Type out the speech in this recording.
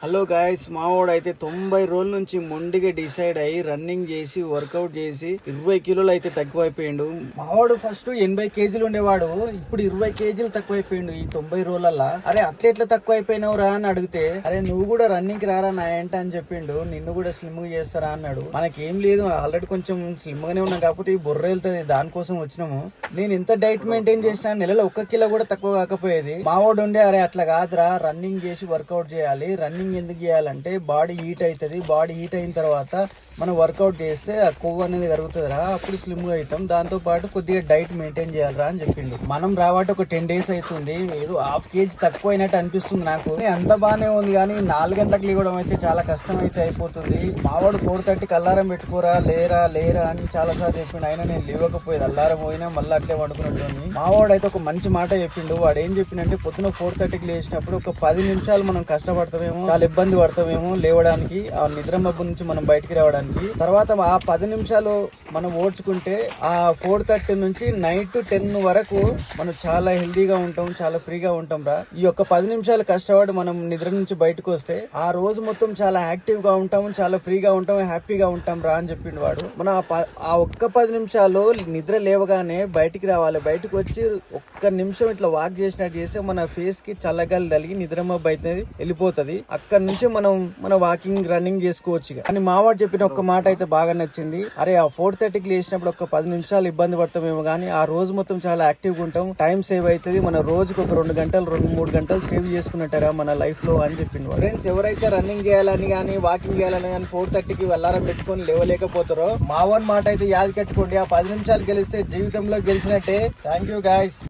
Hello guys, మావాడు అయితే 90 రోజుల నుంచి మొండిగా డిసైడ్ అయ్యి రన్నింగ్ చేసి వర్కౌట్ చేసి 20 కిలోలు అయితే తక్కువైపోయిండు. మావాడు ఫస్ట్ 80 కేజీలు ఉండేవాడు, ఇప్పుడు 20 కేజీలు తక్కువైపోయిండు ఈ 90 రోజులల్లా. అరే అట్లా తక్కువ అయిపోయినవురా అని అడిగితే, అరే నువ్వు కూడా రన్నింగ్ కి రారా నా ఏంట అని చెప్పిండు. నిన్ను కూడా స్లిమ్ గా చేస్తారా అన్నాడు. మనకేం లేదు, ఆల్రెడీ కొంచెం స్లిమ్ గానే ఉన్నాం, కాకపోతే ఈ బుర్ర వెళ్తుంది, దానికోసం వచ్చినాము. నేను ఎంత డైట్ మెయింటైన్ చేసినా నెలలో 1 కిలో కూడా తక్కువ కాకపోయేది. మావాడు ఉండే అరే అట్లా కాదురా, రన్నింగ్ చేసి వర్కౌట్ చేయాలి, రన్నింగ్ ఎందుకు చేయాలంటే బాడీ హీట్ అవుతుంది, బాడీ హీట్ అయిన తర్వాత మనం వర్కౌట్ చేస్తే ఆ కొవ్వు అనేది కరుగుతుందిరా, అప్పుడు స్లిమ్ గా అవుతాం, దాంతో పాటు కొద్దిగా డైట్ మెయింటైన్ చేయాలరా అని చెప్పిండు. మనం రాబట్టి ఒక 10 days అవుతుంది, ఏదో 1/2 kg తక్కువ అయినట్టు అనిపిస్తుంది నాకు. అంత బాగానే ఉంది కానీ 4 గంటలకు లేవడం అయితే చాలా కష్టం అయితే అయిపోతుంది. మావాడు 4:30కి అల్లారం పెట్టుకోరా లేరా లేరా అని చాలా సార్లు చెప్పిండు, అయినా నేను లేవకపోయేది. అల్లారం పోయినా మళ్ళీ అట్లే వండుకున్నట్టు. మావాడు అయితే ఒక మంచి మాట చెప్పిండు. వాడు ఏం చెప్పిండంటే, పొద్దున 4:30కి లేచినప్పుడు ఒక 10 నిమిషాలు మనం కష్టపడతామేమో, చాలా ఇబ్బంది పడతామేమో లేవడానికి, ఆ నిద్ర మబ్బు నుంచి మనం బయటికి రావడానికి. తర్వాత ఆ 10 నిమిషాలు మనం ఓడ్చుకుంటే ఆ 4:30 నుంచి నైట్ 10 వరకు మనం చాలా హెల్దీగా ఉంటాం, చాలా ఫ్రీగా ఉంటాం రా. ఈ యొక్క 10 నిమిషాలు కష్టపడి మనం నిద్ర నుంచి బయటకు వస్తే ఆ రోజు మొత్తం చాలా యాక్టివ్ గా ఉంటాం, చాలా ఫ్రీగా ఉంటాం, హ్యాపీగా ఉంటాం రా అని చెప్పిండు వాడు. మనం ఆ ఒక్క 10 నిమిషాలు నిద్ర లేవగానే బయటికి రావాలి. బయటకు వచ్చి ఒక్క నిమిషం ఇట్లా వాక్ చేసినట్టు చేస్తే మన ఫేస్ కి చల్లగాలి తగిలి నిద్ర మబ్బు అయితే వెళ్ళిపోతుంది. అక్కడ నుంచి మనం మన వాకింగ్ రన్నింగ్ చేసుకోవచ్చు. కానీ మావాడు చెప్పిన ఒక్క మాట అయితే బాగా నచ్చింది. అరే ఆ 4:30కి లేచినప్పుడు ఒక 10 నిమిషాలు ఇబ్బంది పడతామేమో కానీ ఆ రోజు మొత్తం చాలా యాక్టివ్గా ఉంటాం, టైం సేవ్ అవుతుంది, మన రోజుకి ఒక 2 గంటలు 2-3 గంటలు సేవ్ చేసుకున్నట్టారా మన లైఫ్ లో అని చెప్పిండు. ఫ్రెండ్స్, ఎవరైతే రన్నింగ్ చేయాలని కానీ వాకింగ్ చేయాలని కానీ 4:30కి వెళ్ళారం పెట్టుకొని లేవలేకపోతారో, మావన్ మాట అయితే యాద కట్టుకోండి. ఆ 10 నిమిషాలు గెలిస్తే జీవితంలో గెలిచినట్టే. Thank you guys.